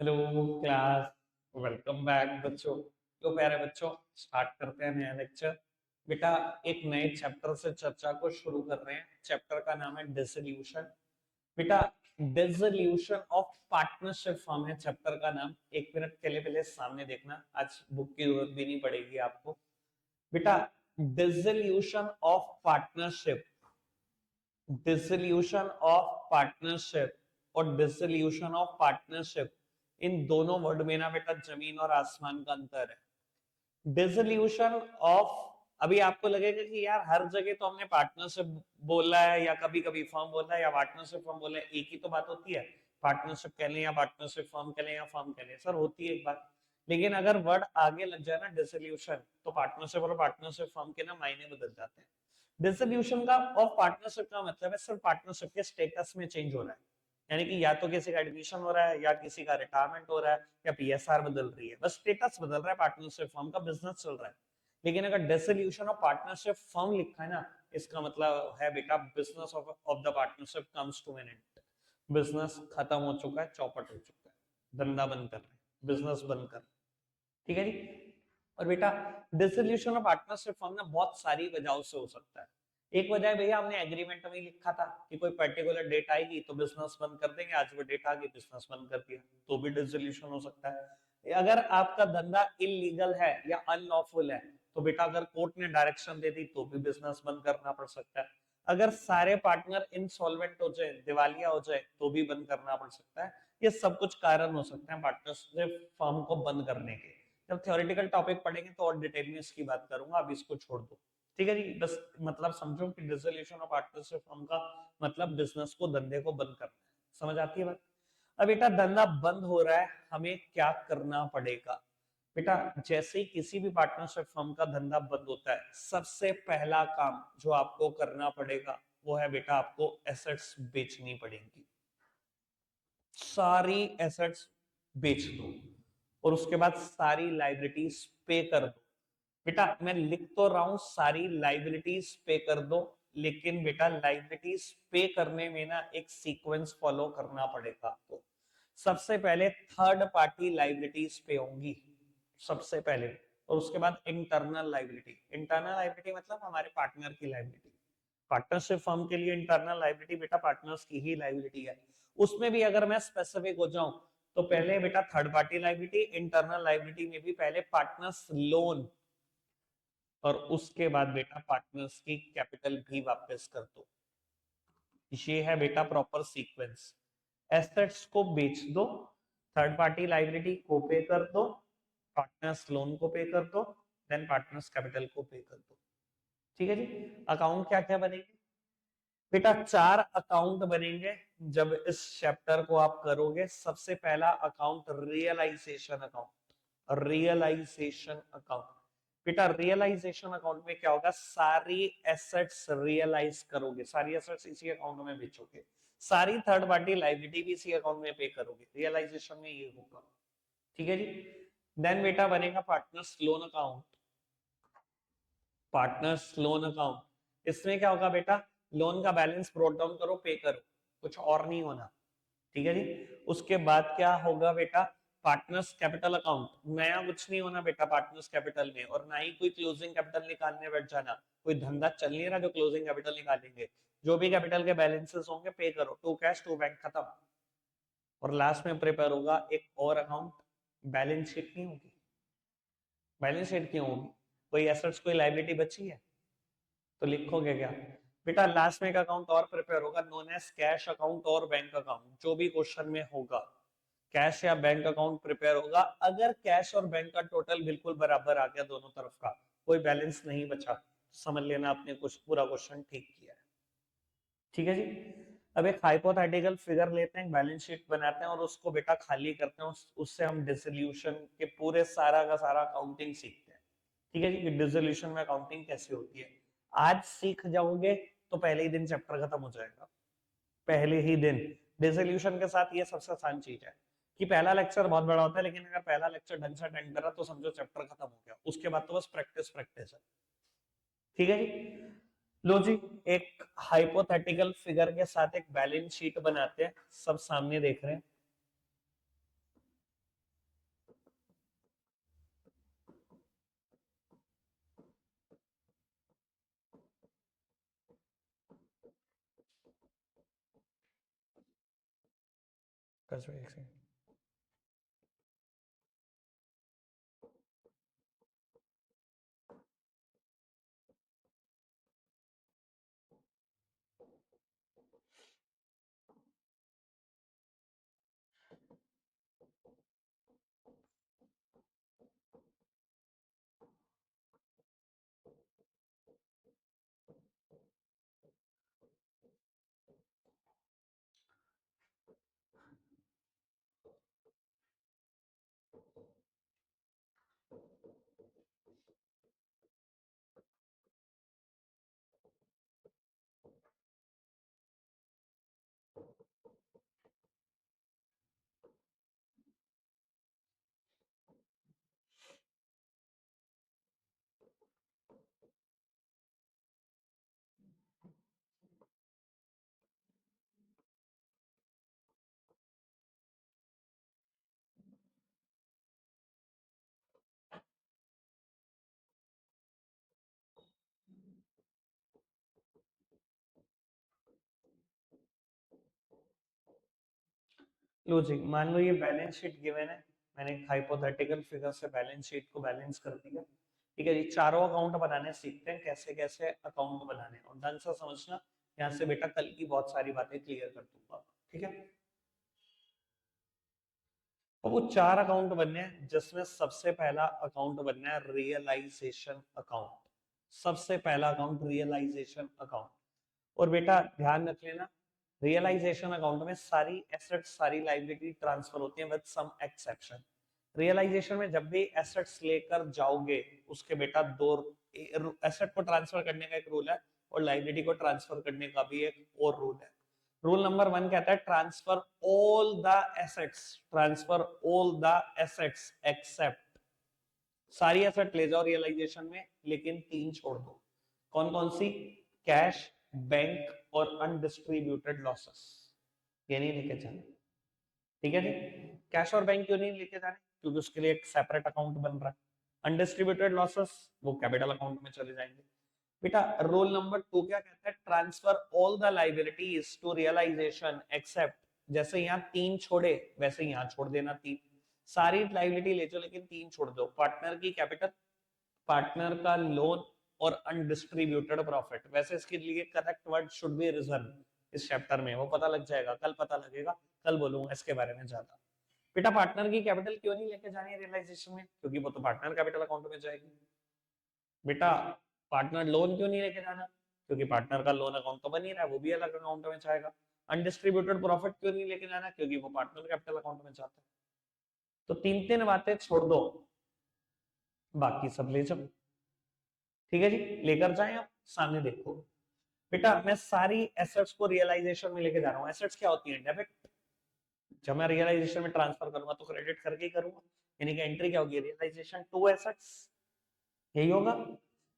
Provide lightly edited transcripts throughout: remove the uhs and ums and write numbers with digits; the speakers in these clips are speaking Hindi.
Hello class. वेलकम बैक बच्चों। तो प्यारे बच्चों, स्टार्ट करते हैं नया लेक्चर। बेटा, एक नए चैप्टर से चर्चा को शुरू कर रहे हैं। चैप्टर का नाम है डिसोल्यूशन। बेटा, डिसोल्यूशन ऑफ पार्टनरशिप फॉर्म है चैप्टर का नाम। एक मिनट के लिए पहले सामने देखना, आज बुक की जरूरत भी नहीं पड़ेगी आपको। बेटा, dissolution of partnership, dissolution of partnership और डिसोल्यूशन ऑफ पार्टनरशिप, इन दोनों वर्ड में ना बेटा जमीन और आसमान का अंतर है। डिसोल्यूशन ऑफ, अभी आपको लगेगा कि यार हर जगह तो हमने पार्टनरशिप बोला है या कभी कभी फर्म बोला है या पार्टनरशिप फर्म बोला है, एक ही तो बात होती है। पार्टनरशिप कह लें या पार्टनरशिप फर्म कह लें या फर्म कह लें, सर होती है एक बात। लेकिन अगर वर्ड आगे लग जाए ना डिसोल्यूशन, तो पार्टनरशिप और पार्टनरशिप फर्म के ना मायने बदल जाते हैं। डिसोल्यूशन का ऑफ पार्टनरशिप का मतलब है सिर्फ पार्टनरशिप के स्टेटस में चेंज हो रहा है, यानी कि या तो किसी का एडमिशन हो रहा है या किसी का रिटायरमेंट हो रहा है या पीएसआर बदल रही है, बस स्टेटस बदल रहा है। पार्टनरशिप फर्म का बिजनेस चल रहा है। लेकिन अगर डिसोल्यूशन ऑफ पार्टनरशिप फर्म लिखा है ना, इसका मतलब है बेटा business of the partnership comes to an end. Business खत्म हो चुका है, चौपट हो चुका है, धंधा बंद कर रहे हैं, बिजनेस बंद कर रहे हैं। ठीक है जी। और बेटा, डिसोल्यूशन ऑफ पार्टनरशिप फॉर्म ना बहुत सारी वजहों से हो सकता है। एक वजह है भैया, हमने एग्रीमेंट में लिखा था कि कोई पर्टिकुलर डेट आएगी तो बिजनेस बंद कर देंगे, आज वो डेट आ गई बिजनेस बंद कर दिया, तो भी डिसोल्यूशन हो सकता है। अगर आपका धंधा इलीगल है या अनलॉफुल है, तो बेटा अगर कोर्ट ने डायरेक्शन दे दी तो भी बिजनेस बंद करना पड़ सकता है। अगर सारे पार्टनर इंसॉल्वेंट हो जाए, दिवालिया हो जाए, तो भी बंद करना पड़ सकता है। ये सब कुछ कारण हो सकते हैं पार्टनरशिप फर्म को बंद करने के। जब थ्योरेटिकल टॉपिक पढ़ेंगे तो और डिटेल में इसकी बात करूंगा, अब इसको छोड़ दो। ठीक है जी, बस मतलब समझो कि डिसोल्यूशन ऑफ पार्टनरशिप फर्म का मतलब बिजनेस को, धंधे को बंद करना है। समझ आती है बात? अब बेटा धंधा बंद हो रहा है, हमें क्या करना पड़ेगा? बेटा, जैसे ही किसी भी पार्टनरशिप फर्म का धंधा बंद होता है, सबसे पहला काम जो आपको करना पड़ेगा वो है बेटा आपको एसेट्स बेचनी पड़ेंगी। सारी एसेट्स बेच दो और उसके बाद सारी लाइबिलिटीज पे कर दो। बेटा मैं लिख तो रहा हूं सारी लाइबिलिटीज पे कर दो, लेकिन बेटा लाइबिलिटीज पे करने में ना एक सीक्वेंस फॉलो करना पड़ेगा आपको। सबसे पहले थर्ड पार्टी लाइबिलिटीज पे होंगी सबसे पहले, और उसके बाद इंटरनल लाइबिलिटी। इंटरनल लाइबिलिटी मतलब हमारे पार्टनर की लाइबिलिटी। पार्टनरशिप फर्म के लिए इंटरनल लाइबिलिटी बेटा पार्टनर्स की ही लाइबिलिटी है। उसमें भी अगर मैं स्पेसिफिक हो जाऊं तो पहले बेटा third party liability, internal liability में भी पहले पार्टनर्स लोन, और उसके बाद बेटा पार्टनर्स की कैपिटल भी वापस कर दो। ये है बेटा प्रॉपर सीक्वेंस। एसेट्स को बेच दो, थर्ड पार्टी लाइबिलिटी को पे कर दो, पार्टनर्स लोन को पे कर दो, देन पार्टनर्स कैपिटल को पे कर दो। ठीक है जी। अकाउंट क्या क्या बनेंगे? बेटा चार अकाउंट बनेंगे जब इस चैप्टर को आप करोगे। सबसे पहला account realisation account. Realisation account, बेटा रियलाइजेशन अकाउंट में क्या होगा, सारी एसेट्स रियलाइज करोगे, सारी एसेट्स इसी अकाउंट में बेचोगे, सारी थर्ड पार्टी लाइबिलिटी भी इसी अकाउंट में पे करोगे। रियलाइजेशन में ये होगा। ठीक है जी। देन बेटा बनेगा partners loan account. Partners loan account, इसमें क्या होगा बेटा, लोन का बैलेंस ब्रोट डाउन करो, पे करो, कुछ और नहीं होना। ठीक है जी। उसके बाद क्या होगा बेटा, पार्टनर्स कैपिटल अकाउंट, नया कुछ नहीं होना बेटा पार्टनर्स कैपिटल में, और ना ही कोई क्लोजिंग कैपिटल निकालने बैठ जाना। कोई धंधा चल नहीं रहा जो क्लोजिंग कैपिटल निकालेंगे। जो भी कैपिटल के बैलेंसेस होंगे पे करो, टू कैश टू बैंक, खत्म। और लास्ट में प्रिपेयर होगा एक और अकाउंट, बैलेंस शीट नहीं होगी। बैलेंस शीट क्यों होगी? कोई एसेट्स कोई लाइबिलिटी बची है तो लिखोगे क्या? बेटा लास्ट में एक अकाउंट और प्रिपेयर होगा, नोन एज कैश अकाउंट और बैंक अकाउंट, जो भी क्वेश्चन में होगा कैश या बैंक अकाउंट प्रिपेयर होगा। अगर कैश और बैंक का टोटल बिल्कुल बराबर आ गया दोनों तरफ का, कोई बैलेंस नहीं बचा, तो समझ लेना आपने कुछ पूरा क्वेश्चन ठीक किया है। ठीक है जी। अब एक हाइपोथेटिकल फिगर लेते हैं, बैलेंस शीट बनाते हैं और उसको बेटा खाली करते हैं, उससे हम डिसोल्यूशन के पूरे सारा का सारा अकाउंटिंग सीखते हैं। ठीक है जी, डिसोल्यूशन में अकाउंटिंग कैसे होती है आज सीख जाओगे तो पहले ही दिन चैप्टर खत्म हो जाएगा। पहले ही दिन। डिसोल्यूशन के साथ ये सबसे आसान चीज है कि पहला लेक्चर बहुत बड़ा होता है, लेकिन अगर पहला लेक्चर ढंग से अटेंड करा तो समझो चैप्टर खत्म हो गया, उसके बाद तो बस प्रैक्टिस प्रैक्टिस है। ठीक है जी। लो जी, एक हाइपोथेटिकल फिगर के साथ एक बैलेंस शीट बनाते हैं, सब सामने देख रहे हैं। बस एक सेकंड। लो जी, मान लो ये बैलेंस शीट गिवन है, मैंने एक हाइपोथेटिकल फिगर से बैलेंस शीट को बैलेंस कर दिया। ठीक है जी, चारों अकाउंट बनाने सीखते हैं, कैसे कैसे अकाउंट बनाने, और ढंग से समझना, यहाँ से बेटा कल की बहुत सारी बातें क्लियर कर दूंगा। ठीक है, तो वो चार अकाउंट बनने हैं, जिसमें सबसे पहला अकाउंट बनना है रियलाइजेशन अकाउंट। सबसे पहला अकाउंट रियलाइजेशन अकाउंट। और बेटा ध्यान रख लेना, रियलाइजेशन अकाउंट में सारी एसेट्स सारी लायबिलिटी ट्रांसफर होती है विद सम एक्सेप्शन। रियलाइजेशन में जब भी एसेट्स लेकर जाओगे, उसके बेटा दो एसेट को ट्रांसफर करने का एक रूल है, और लायबिलिटी को ट्रांसफर करने का भी एक और रूल है। रूल नंबर 1 कहता है transfer all the assets, transfer all the assets except, सारी एसेट ले जाओ रियलाइजेशन में, लेकिन 3 छोड़ दो। कौन कौन सी? कैश, बैंक और अनडिस्ट्रीब्यूटेड लॉसेस, ये नहीं लेके जाने। ठीक है जी, कैश और बैंक क्यों नहीं लेके जाने? क्योंकि उसके लिए एक सेपरेट अकाउंट बन रहा है। अनडिस्ट्रीब्यूटेड लॉसेस वो कैपिटल अकाउंट में चले जाएंगे। बेटा रोल नंबर 2 क्या कहता है? Transfer all the liabilities to realisation except, जैसे यहाँ 3 छोड़े वैसे यहाँ छोड़ देना 3, सारी लाइबिलिटी ले जाओ लेकिन 3 छोड़ दो। पार्टनर की कैपिटल, पार्टनर का लोन और अनडिस्ट्रीब्यूटेड प्रॉफिट। वैसे इसके लिए correct word should be reserve, इस चैप्टर में वो पता लग जाएगा, कल पता लगेगा, कल बोलूंगा इसके बारे में ज्यादा। बेटा पार्टनर की कैपिटल क्यों नहीं लेके जानी है रियलाइजेशन में? क्योंकि वो तो पार्टनर कैपिटल अकाउंट में जाएगी। बेटा पार्टनर लोन क्यों नहीं लेके जाना? क्योंकि पार्टनर का लोन अकाउंट तो बन ही रहा है, वो भी अलग अकाउंट में जाएगा। अनडिस्ट्रीब्यूटेड प्रॉफिट क्यों नहीं लेके जाना? क्योंकि वो पार्टनर कैपिटल अकाउंट में जाता है। तो 3 बातें छोड़ दो, बाकी सब ले जाओ। ठीक है जी, लेकर जाएं आप, सामने देखो। बेटा मैं सारी एसेट्स को रियलाइजेशन में लेके जा रहा हूँ। एसेट्स क्या होती है? डेबिट। जब मैं रियलाइजेशन में ट्रांसफर करूंगा तो क्रेडिट करके ही करूंगा, यानी कि एंट्री क्या होगी? रियलाइजेशन टू एसेट्स, यही होगा।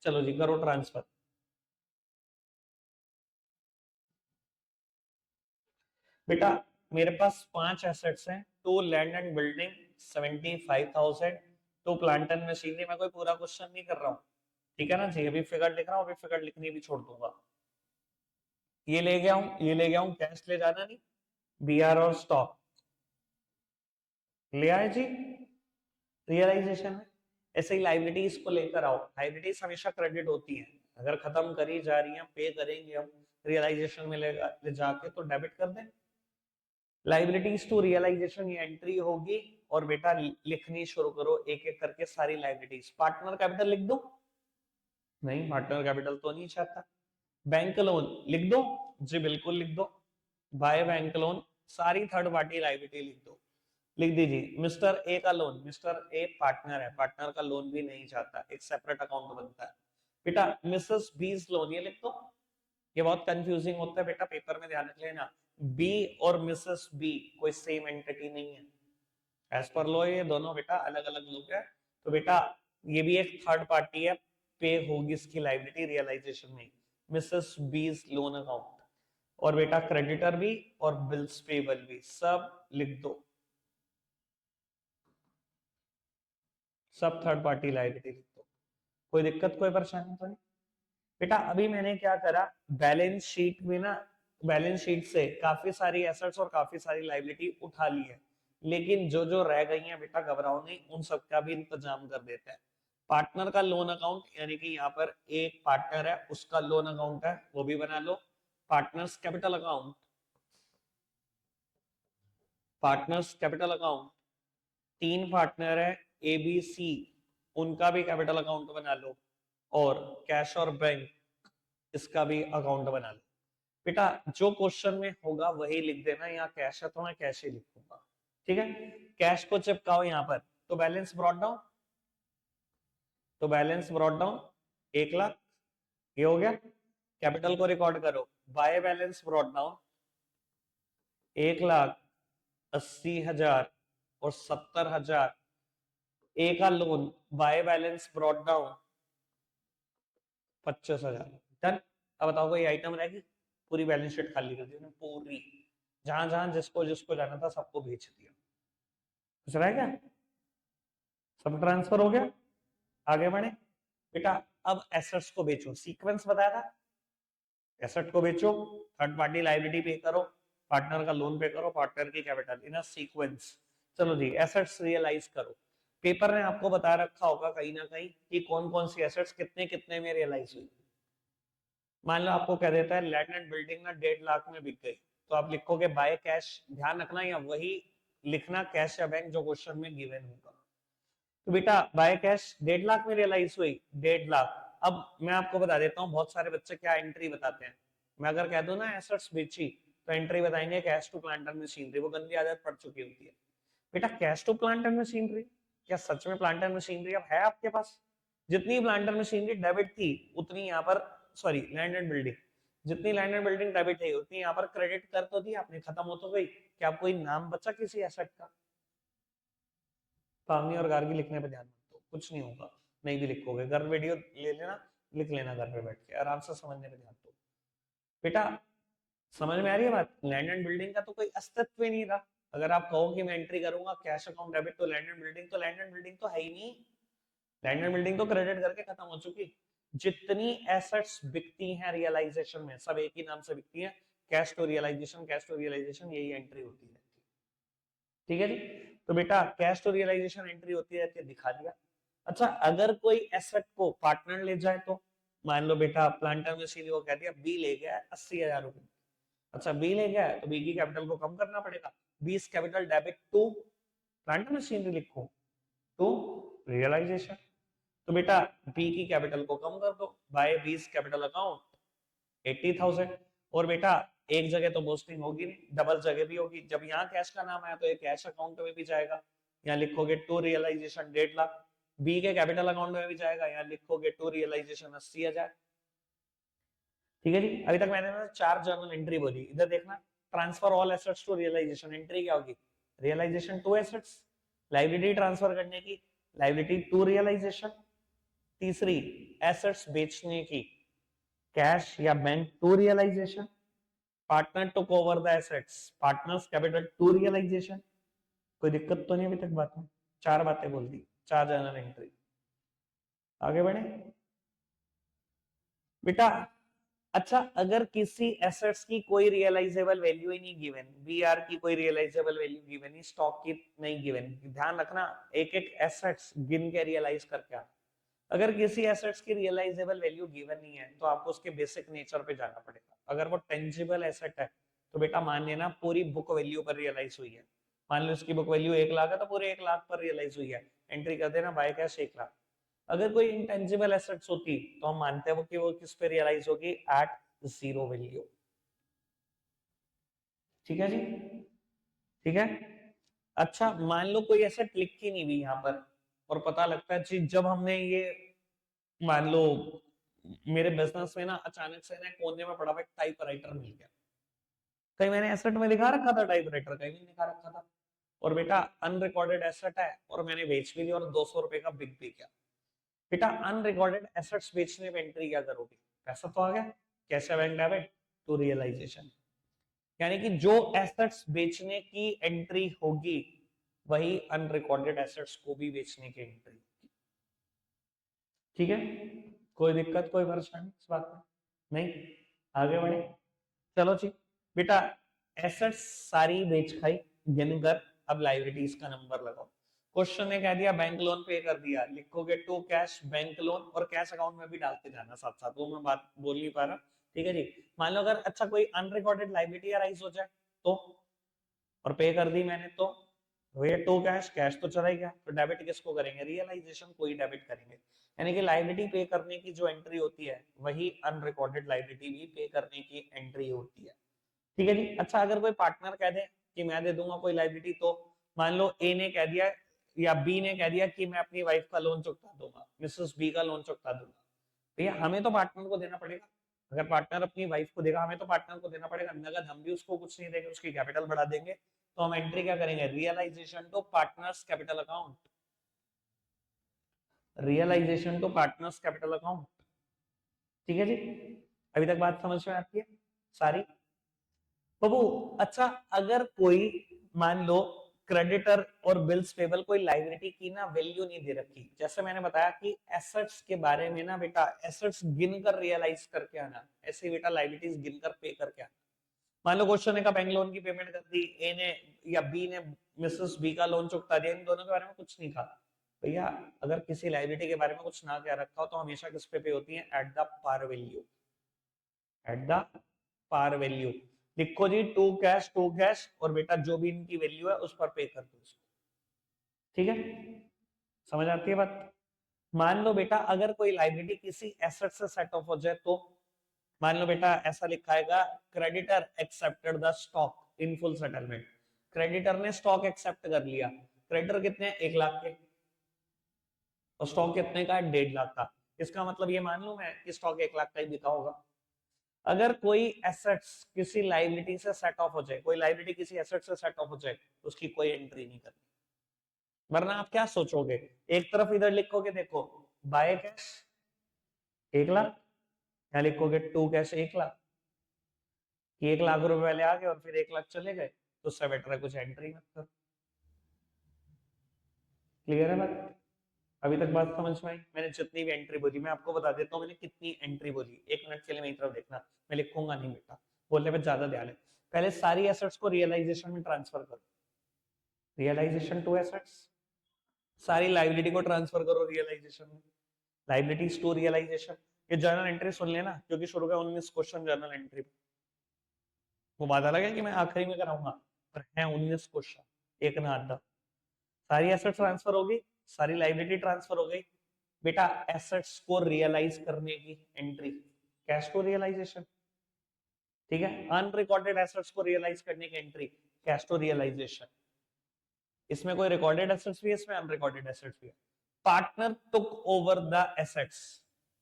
चलो जी करो ट्रांसफर। बेटा मेरे पास 5 एसेट्स हैं, 2 land and building 75,000, 2 plant and machinery. मैं कोई पूरा क्वेश्चन नहीं कर रहा हूँ, ठीक है ना जी, अभी फिगर लिख रहा हूँ, अभी फिगर लिखनी भी छोड़ दूंगा। ये ले गया हूँ, ये ले गया हूँ, कैश ले जाना नहीं, बीआर और स्टॉक ले आए जी रियलाइजेशन में। ऐसे ही लाइबिलिटीज को लेकर आओ, लाइबिलिटीज हमेशा क्रेडिट होती है, अगर खत्म करी जा रही है, पे करेंगे हम रियलाइजेशन में ले जाके तो डेबिट कर दें। लाइबिलिटीज टू रियलाइजेशन ये एंट्री होगी, और बेटा लिखनी शुरू करो एक एक करके सारी लाइबिलिटीज। पार्टनर कैपिटल लिख दो? नहीं, पार्टनर कैपिटल तो नहीं चाहता। बैंक लोन लिख दो? जी बिल्कुल लिख दो। बाय बैंक लोन, सारी थर्ड पार्टी लाइबिलिटी लिख दो। लिख दीजिए मिस्टर ए का लोन, मिस्टर ए पार्टनर है, पार्टनर का लोन भी नहीं चाहता, एक सेपरेट अकाउंट बनता है। बेटा मिसेस बीज लोन, ये लिख दो। ये बहुत कंफ्यूजिंग होता है बेटा, पेपर में ध्यान रख लेना, बी और मिसेस बी कोई सेम एंटिटी नहीं है, एज पर लॉ ये दोनों बेटा अलग अलग लोग हैं। तो बेटा ये भी एक थर्ड पार्टी है, पे होगी इसकी लाइबिलिटी रियलाइजेशन में, मिसेस बीज लोन अकाउंट। और बेटा क्रेडिटर भी और बिल्स पेबल भी सब लिख दो, सब थर्ड पार्टी लाइबिलिटी लिख दो। कोई दिक्कत कोई परेशानी तो नहीं? बेटा अभी मैंने क्या करा, बैलेंस शीट में ना बैलेंस शीट से काफी सारी एसेट्स और काफी सारी लाइबिलिटी उठा ली है, लेकिन जो जो रह गई हैं बेटा घबराओ नहीं, उन सबका भी इंतजाम कर देते हैं। पार्टनर का लोन अकाउंट यानी कि यहाँ पर एक पार्टनर है उसका लोन अकाउंट है, वो भी बना लो। Partners capital account, partners capital account, 3 partner है ए बी सी, उनका भी कैपिटल अकाउंट बना लो, और कैश और बैंक इसका भी अकाउंट बना लो। बेटा जो क्वेश्चन में होगा वही लिख देना, यहाँ कैश है तो मैं कैश ही लिखूंगा, ठीक है। कैश को चिपकाओ यहाँ पर, तो बैलेंस ब्रॉट डाउन, तो बैलेंस ब्रॉट डाउन 1 लाख, ये हो गया। कैपिटल को रिकॉर्ड करो, बाय बैलेंस ब्रॉट डाउन 1,80,000 और 70,000, ए का loan by balance brought down 25,000। Done. अब बताओ कोई आइटम रहेगी? पूरी बैलेंस शीट खाली कर दी पूरी, जहां जहां जिसको जिसको जाना था सबको भेज दिया। कुछ रह गया? सब ट्रांसफर हो गया, आगे बढ़े बेटा। अब एसेट्स को बेचो, सीक्वेंस बताया था, एसेट को बेचो, थर्ड पार्टी लायबिलिटी पे करो, पार्टनर का लोन पे करो, पार्टनर की कैपिटल इन सीक्वेंस। चलो जी, एसेट्स रियलाइज करो। पेपर ने आपको बता रखा होगा कहीं ना कहीं कि कौन कौन सी एसेट्स कितने कितने में रियलाइज हुई। मान लो आपको कह देता है लैंड एंड बिल्डिंग ना 1.5 लाख में बिक गई, तो आप लिखोगे बाय कैश, ध्यान रखना या वही लिखना कैश या बैंक जो क्वेश्चन में गिवन होगा। तो बेटा बाय कैश 1.5 लाख में रियलाइज हुई, 1.5 लाख। अब मैं आपको बता देता हूँ बहुत सारे बच्चे क्या एंट्री बताते हैं। मैं अगर कह दूं ना एसेट्स बेची, तो एंट्री बताएंगे cash to plant and machinery, वो गंदी आदत पड़ चुकी होती है। बेटा cash to plant and machinery, क्या सच में प्लांट एंड मशीनरी अब है आपके पास? जितनी प्लांट एंड मशीनरी डेबिट थी उतनी यहाँ पर, सॉरी लैंड एंड बिल्डिंग, जितनी लैंड एंड बिल्डिंग डेबिट है उतनी यहाँ पर क्रेडिट कर तो दी आपने, खत्म हो तो गई। क्या कोई नाम बचा किसी एसेट का? पावनी और गार्गी लिखने पे ध्यान मत दो, कुछ नहीं होगा, नहीं भी लिखोगे, घर वीडियो ले लेना, लिख लेना घर पे बैठ के, आराम से समझने पे ध्यान दो। बेटा समझ में आ रही है बात? लैंड एंड बिल्डिंग का तो कोई अस्तित्व ही नहीं रहा। अगर आप कहो कि मैं एंट्री करूंगा कैश अकाउंट डेबिट तो लैंड एंड बिल्डिंग, तो लैंड एंड बिल्डिंग तो है ही नहीं, लैंड एंड बिल्डिंग तो क्रेडिट करके खत्म हो चुकी। जितनी एसेट्स बिकती हैं रियलाइजेशन में सब एक ही नाम से बिकती हैं, cash to realisation, cash to realisation, यही एंट्री होती है, ठीक है जी। तो बेटा कैश टू रियलाइजेशन एंट्री होती रहती है, दिखा दिया। अच्छा अगर कोई एसेट को पार्टनर ले जाए तो, मान लो बेटा प्लांटर मशीनरी को कह दिया बी ले गया 80,000 रुपए। अच्छा बी ले गया है तो बी की कैपिटल को कम करना पड़ेगा, बीस capital debit to plant and machinery लिखो, टू रियलाइजेशन। तो बेटा बी की कैपिटल को कम कर दो, बाय बीस कैपिटल अकाउंट 80,000। और बेटा एक जगह तो पोस्टिंग होगी नहीं, डबल जगह भी होगी, जब यहाँ कैश का नाम आया तो ये कैश अकाउंट में भी जाएगा, यहाँ लिखोगे टू रियलाइजेशन 1.5 लाख, बी के कैपिटल अकाउंट में भी जाएगा, यहाँ लिखोगे टू रियलाइजेशन 80,000, ठीक है जी। अभी तक मैंने ना 4 जर्नल एंट्री बोली, इधर देखना, transfer all assets to realisation, entry क्या होगी? Realisation to assets, liability transfer करने की, लाइबिलिटी टू रियलाइजेशन। तीसरी एसेट्स बेचने की, कैश या bank to realisation, partner took over the assets, partners capital to realisation. कोई दिक्कत तो नहीं अभी तक बात में? 4 बातें बोल दी, 4 जर्नल एंट्री। आगे बढ़े बेटा। अच्छा अगर किसी एसेट्स की कोई रियलाइजेबल वैल्यू ही नहीं गिवन, बीआर की कोई रियलाइजेबल वैल्यू गिवन नहीं, स्टॉक की नहीं गिवन, ध्यान रखना एक एक एसेट्स गिन के रियलाइज करके। अगर किसी एसेट्स की रियलाइजेबल वैल्यू गिवन नहीं है तो आपको उसके बेसिक नेचर पे जाना पड़ेगा। अगर वो टेंजिबल एसेट है तो बेटा मान लेना पूरी बुक वैल्यू पर रियलाइज हुई है, मान लो उसकी बुक वैल्यू 1 लाख है तो पूरे 1 लाख पर रियलाइज हुई है, एंट्री कर देना बाय कैश 1 लाख। अगर कोई इंटेंजिबल एसेट्स होती तो हम मानते हैं कि वो किस पे रियलाइज होगी, एट जीरो वैल्यू, ठीक है जी, ठीक है। अच्छा मान लो कोई एसेट लिखी नहीं हुई यहाँ पर, और पता लगता है जी जब हमने ये, मान लो मेरे बिजनेस में ना अचानक से ना कोने में पड़ा हुआ एक टाइपराइटर मिल गया, कहीं मैंने एसेट में लिखा रखा था टाइपराइटर, कहीं नहीं लिखा रखा था, और बेटा अनरिकॉर्डेड एसेट है और मैंने बेच भी लिया और 200 रुपए का बिक भी गया। बेटा अनरिकॉर्डेड एसेट्स बेचने में एंट्री क्या करोगे? पैसा तो आ गया, कैसे बैंक डेबिट टू रियलाइजेशन, यानी कि जो एसेट्स बेचने की एंट्री होगी वही अनरिकॉर्डेड एसेट्स को भी बेचने की एंट्री, ठीक है। कोई दिक्कत कोई परेशानी इस बात में नहीं? आगे बढ़े चलो जी। बेटा एसेट्स सारी बेच खाई गिनकर, अब लाइबिलिटीज का नंबर लगाओ। क्वेश्चन ने कह दिया बैंक लोन पे कर दिया, लिखोगे टू कैश बैंक लोन, और कैश अकाउंट में भी डालते जाना साथ साथ, वो मैं बात बोल नहीं पा रहा, ठीक है जी। मान लो अगर अच्छा कोई अनरिकॉर्डेड लाइबिलिटी अराइज हो जाए तो, और पे कर दी मैंने तो भैया टू कैश, कैश तो चला ही गया, तो डेबिट किसको करेंगे, रियलाइजेशन को ही डेबिट करेंगे। यानी कि लाइबिलिटी पे करने की जो एंट्री होती है वही अनरिकॉर्डेड लाइबिलिटी भी पे करने की एंट्री होती है, ठीक है जी। अच्छा अगर कोई पार्टनर कह दे कि मैं दे दूंगा कोई लाइबिलिटी, तो मान लो ए ने कह दिया या बी ने कह दिया कि मैं अपनी वाइफ का लोन चुकता दूंगा, मिसेस बी का लोन चुकता दूंगा, भैया हमें तो पार्टनर को देना पड़ेगा। अगर पार्टनर अपनी वाइफ को देगा, हमें तो पार्टनर को देना पड़ेगा, नगद हम भी उसको कुछ नहीं देंगे, उसकी कैपिटल बढ़ा देंगे, तो हम एंट्री क्या करेंगे, realisation to partners capital account, realisation to partners capital account, ठीक है जी। अभी तक बात समझ में आती है सारी बाबू। अच्छा अगर कोई मान लो क्रेडिटर और बिल्स पेबल कोई लाइबिलिटी की ना वैल्यू नहीं दे रखी, जैसे मैंने बताया कि एसेट्स के बारे में ना बेटा एसेट्स गिनकर रियलाइज करके आना, ऐसे बेटा लाइबिलिटीज गिनकर पे करके आना। मान लो क्वेश्चन ने का बैंक लोन की पेमेंट कर दी, ए ने या बी ने मिसेस बी का लोन चुकता दिया, इन दोनों के बारे में कुछ नहीं कहा, भैया अगर किसी लाइबिलिटी के बारे में कुछ ना कह रखा हो तो हमेशा किस पे होती है, at the par value, at the par value. लिखो जी टू कैश और बेटा जो भी इनकी वैल्यू है उस पर पे कर दो उसको, ठीक है, समझ आती है बात। मान लो बेटा अगर कोई लाइबिलिटी किसी एसेट से सेट ऑफ हो जाए तो, मान लो बेटा ऐसा लिखा है creditor accepted the stock in full settlement, creditor ने स्टॉक एक्सेप्ट कर लिया, क्रेडिटर कितने 1 लाख के और स्टॉक कितने का 1.5 लाख का, इसका मतलब ये मान लू मैं कि स्टॉक 1 लाख का ही बिका होगा। अगर कोई एसेट्स किसी लाइबिलिटी से सेट ऑफ हो जाए, कोई लाइबिलिटी किसी एसेट से सेट ऑफ हो जाए, उसकी कोई एंट्री नहीं करनी, वरना आप क्या सोचोगे, एक तरफ इधर लिखोगे देखो बाय कैश 1 लाख, या लिखोगे टू कैश 1 लाख, कि 1 लाख रुपए पहले आ गए और फिर 1 लाख चले गए, तो उससे बेटर है कुछ एंट्री मत करो। क्लियर है बात, अभी तक बात समझ में आई। मैंने जितनी भी एंट्री बोली मैं आपको बता देता हूँ मैंने कितनी एंट्री बोली, 1 मिनट के लिए मेरी तरफ देखना, मैं लिखूंगा नहीं बेटा, बोलने पे ज्यादा ध्यान है। पहले सारी एसेट्स को रियलाइजेशन में ट्रांसफर करो, रियलाइजेशन टू एसेट्स, सारी लाइबिलिटी को ट्रांसफर करो रियलाइजेशन में, लाइबिलिटीज टू रियलाइजेशन। ये जर्नल एंट्री सुन लेना क्योंकि शुरू का 19 क्वेश्चन जर्नल एंट्री, वो बात अलग है कि मैं आखिरी में कराऊंगा, पर है 19 क्वेश्चन एक ना आधा। सारी एसेट ट्रांसफर होगी, सारी लाइबिलिटी ट्रांसफर हो गई, बेटा एसेट्स को रियलाइज करने की एंट्री, कैश टू रियलाइजेशन, ठीक है, अनरिकॉर्डेड एसेट्स को रियलाइज करने की एंट्री, कैश टू रियलाइजेशन। इसमें कोई रिकॉर्डेड एसेट्स भी है, इसमें अनरिकॉर्डेड एसेट्स भी है। Partner took over the assets,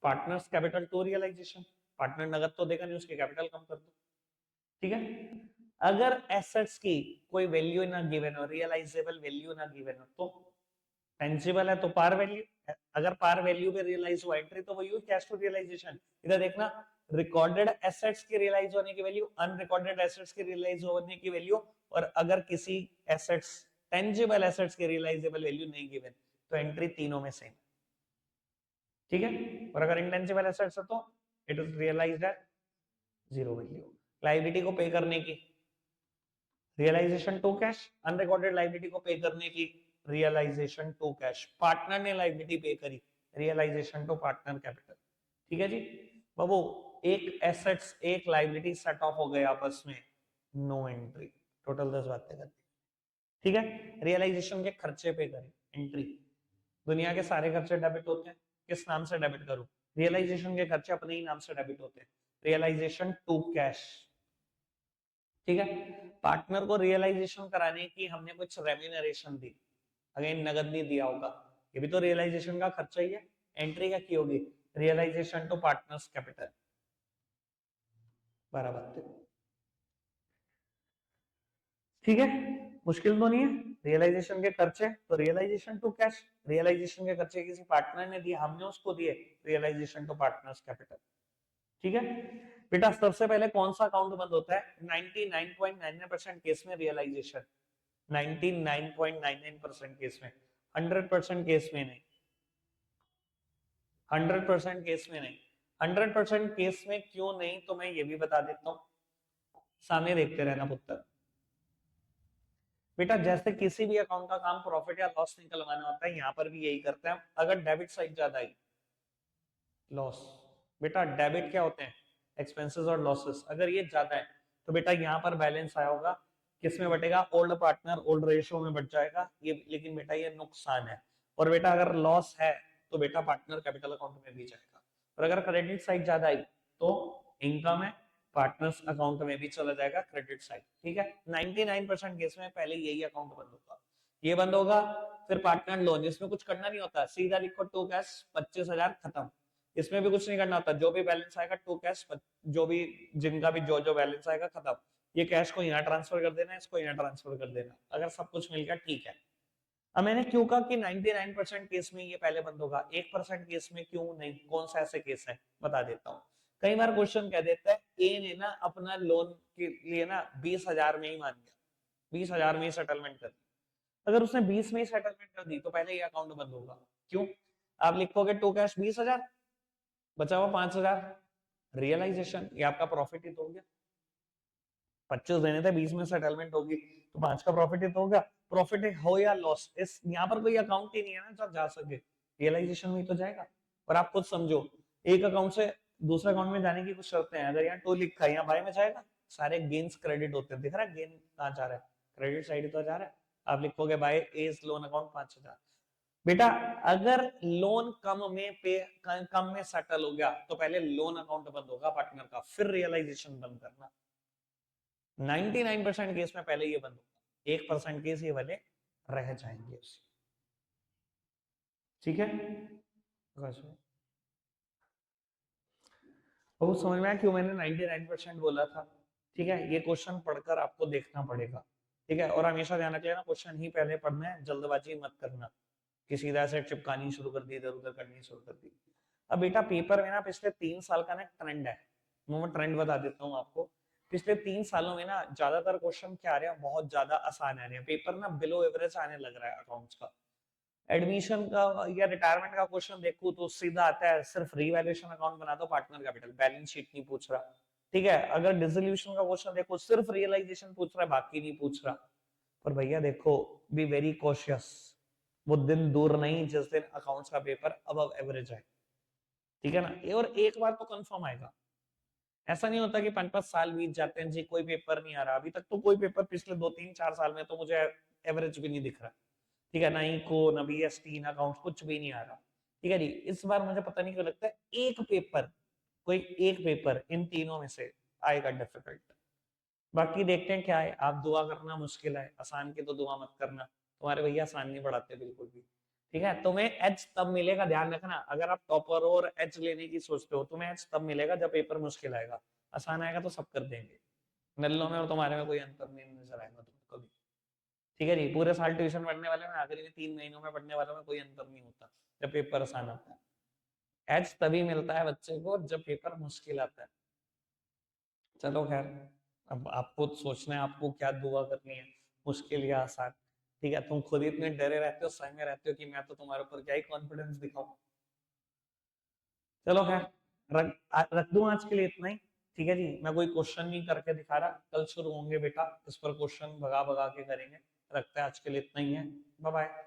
partners capital to realisation, partner नगद तो देगा नहीं, उसकी कैपिटल कम कर दो, ठीक है। अगर एसेट्स की कोई वैल्यू ना गिवन हो, रियलाइजेबल वैल्यू ना गिवन हो, तो टेंजिबल है तो पार वैल्यू, अगर पार वैल्यू पे रियलाइज हुआ एंट्री तो वही कैश टू रियलाइजेशन। इधर देखना रिकॉर्डेड एसेट्स की रियलाइज होने की वैल्यू, अनरिकॉर्डेड एसेट्स की रियलाइज होने की वैल्यू, और अगर किसी एसेट्स टेंजिबल एसेट्स की रियलाइजेबल वैल्यू नहीं गिवन तो एंट्री तीनों में सेम, ठीक है। और अगर इंटेंजिबल एसेट्स है तो it is realised at zero value. Liability को पे करने की realisation to cash, unrecorded liability को पे करने की रियलाइजेशन टू कैश, पार्टनर ने लायबिलिटी पे करी, रियलाइजेशन टू पार्टनर कैपिटल, ठीक है जी। बाबू एक एसेट्स एक लायबिलिटी सेट ऑफ हो गए आपस में, नो एंट्री, टोटल 10 बातें करती, ठीक है। रियलाइजेशन के खर्चे पे करें एंट्री, दुनिया के सारे खर्चे डेबिट होते हैं, किस नाम से डेबिट करूं, रियलाइजेशन के खर्चे अपने ही नाम से डेबिट होते हैं, रियलाइजेशन टू कैश, ठीक है। पार्टनर को रियलाइजेशन कराने की हमने कुछ रेम्यूनरेशन दी, अगेन नगद नहीं दिया होगा, ये भी तो रियलाइजेशन का खर्चा ही है, एंट्री क्या की होगी, रियलाइजेशन टू पार्टनर्स कैपिटल, बराबर, ठीक है। मुश्किल तो नहीं है, रियलाइजेशन के खर्चे तो रियलाइजेशन टू कैश, रियलाइजेशन के खर्चे किसी पार्टनर ने दिए हमने उसको दिए, रियलाइजेशन टू पार्टनर्स कैपिटल, ठीक है। बेटा सबसे पहले कौन सा अकाउंट बंद होता है, 99.99% केस में रियलाइजेशन, 99.99% केस में, 100% केस में नहीं, 100% केस में नहीं, 100% केस में क्यों नहीं तो मैं ये भी बता देता हूं। सामने देखते रहना पुत्र। बेटा जैसे किसी भी अकाउंट का काम प्रॉफिट या लॉस निकलवाना होता है, यहाँ पर भी यही करते हैं। अगर डेबिट साइड ज्यादा आई, लॉस। बेटा डेबिट क्या होते हैं? एक्सपेंसेस और लॉसेस। अगर ये ज्यादा है तो बेटा यहाँ पर बैलेंस आया होगा, किसमें बटेगा? ओल्ड पार्टनर ओल्ड रेशियो में बट जाएगा ये, लेकिन बेटा ये नुकसान है। और बेटा अगर लॉस है तो बेटा पार्टनर कैपिटल अकाउंट में भी जाएगा। और अगर क्रेडिट साइड ज्यादा आई तो इनकम है, पार्टनर्स अकाउंट में भी चला जाएगा क्रेडिट साइड। ठीक है, 99% केस में पहले यही अकाउंट बंद होगा, ये बंद होगा। फिर पार्टनर लोन, जिसमें कुछ करना नहीं होता, सीधा लिखो टू कैश 25,000 खत्म। इसमें भी कुछ नहीं करना होता, जो भी बैलेंस आएगा टू कैश, जो भी जिनका भी जो बैलेंस आएगा खत्म। ये कैश को यहाँ ट्रांसफर कर देना, इसको यहाँ ट्रांसफर कर देना, अगर सब कुछ मिल गया ठीक है। अब मैंने क्यों कहा कि 99% केस में ये पहले बंद होगा, 1% केस में क्यों नहीं? कौन सा ऐसे केस है बता देता हूँ। कई बार क्वेश्चन कह देता है ए ने ना अपना लोन के लिए ना 20,000 में ही मान गया, 20,000 में ही सेटलमेंट कर दी। अगर उसने 20 में ही सेटलमेंट कर दी तो पहले ये अकाउंट बंद होगा। क्यों? आप लिखोगे टू कैश 20,000, बचा हुआ 5,000 रियलाइजेशन, ये आपका प्रॉफिट ही तो हो गया। 25 देने थे, 20 में सेटलमेंट होगी तो 5 का प्रॉफिट ही तो होगा। प्रॉफिट हो या लॉस, इस यहाँ पर कोई अकाउंट ही नहीं है ना जब जा सके, रियलाइजेशन में ही तो जाएगा। और आप खुद समझो, एक अकाउंट से दूसरे अकाउंट में जाने की कुछ शर्तें हैं। अगर यहाँ टू लिखा है, यहाँ बाय में जाएगा, सारे गेन्स क्रेडिट होते हैं। दिख रहा है गेन कहाँ जा रहा है? क्रेडिट साइड तो जा रहा है। आप लिखोगे बाय एज लोन अकाउंट 5,000। बेटा अगर लोन कम में सेटल हो गया तो पहले लोन अकाउंट बंद होगा पार्टनर का, फिर रियलाइजेशन बंद करना। 99% केस में पहले ये बंद होगा, 1% केस ये वाले रह जाएंगे। ठीक है, वो समझ में आया क्यों मैंने 99% बोला था? ठीक है, ये क्वेश्चन पढ़कर आपको देखना पड़ेगा। ठीक है, और हमेशा ध्यान रखिएगा क्वेश्चन ही पहले पढ़ना है, जल्दबाजी मत करना कि सीधा से चिपकानी शुरू कर दी, इधर उधर करनी शुरू कर दी। अब बेटा पेपर में ना पिछले 3 साल का ना ट्रेंड है, मैं ट्रेंड बता देता हूँ आपको। पिछले 3 सालों में ना ज्यादातर क्वेश्चन क्या आ रहे हैं? बहुत ज्यादा आसान आ रहे हैं। पेपर ना बिलो एवरेज आने लग रहा है अकाउंट्स का। एडमिशन का या रिटायरमेंट का क्वेश्चन देखूं तो सीधा आता है, सिर्फ रीवैल्यूएशन अकाउंट बना दो, पार्टनर कैपिटल, बैलेंस शीट नहीं पूछ रहा। ठीक है, अगर डिसोल्यूशन का क्वेश्चन देखो, सिर्फ रियलाइजेशन पूछ रहा है, बाकी नहीं पूछ रहा। पर भैया देखो, बी वेरी कॉशियस, वो दिन दूर नहीं जिस दिन अकाउंट्स का पेपर अबव एवरेज है। ठीक है ना, और एक बार तो कंफर्म आएगा। ऐसा नहीं होता कि 5-5 साल बीत जाते हैं जी कोई पेपर नहीं आ रहा। अभी तक तो कोई पेपर पिछले 2-3-4 साल में तो मुझे एवरेज भी नहीं दिख रहा। ठीक है, ना इको, ना बीएसटी, ना अकाउंट, कुछ भी नहीं आ रहा। ठीक है जी, इस बार मुझे पता नहीं क्यों लगता है एक पेपर, कोई एक पेपर इन तीनों में से आएगा डिफिकल्ट। बाकी देखते हैं क्या है। आप दुआ करना, मुश्किल है, आसान की तो दुआ मत करना, तुम्हारे भैया आसान नहीं पढ़ाते बिल्कुल भी। ठीक है, तुम्हें एच तब मिलेगा, ध्यान रखना, अगर आप टॉपर और एच लेने की सोचते हो, तुम्हें एच तब मिलेगा जब पेपर मुश्किल आएगा। आसान आएगा तो सब कर देंगे, नल्लों में और तुम्हारे में कोई अंतर नहीं नजर आएगा तुमको भी। ठीक है जी, पूरे साल ट्यूशन पढ़ने वाले में, आखिरी में 3 महीनों में पढ़ने वालों में कोई अंतर नहीं होता जब पेपर आसान आता है। एच तभी मिलता है बच्चे को जब पेपर मुश्किल आता है। चलो खैर, अब आपको सोचना है आपको क्या दुआ करनी है, मुश्किल या आसान। ठीक है, तुम खुद ही इतने डरे रहते हो, संगे रहते हो कि मैं तो तुम्हारे ऊपर क्या ही कॉन्फिडेंस दिखाऊं। चलो खैर, रख दूं आज के लिए इतना ही। ठीक है जी, मैं कोई क्वेश्चन नहीं करके दिखा रहा, कल शुरू होंगे बेटा, इस पर क्वेश्चन भगा भगा के करेंगे। रखते हैं आज के लिए इतना ही है, बाय बाय।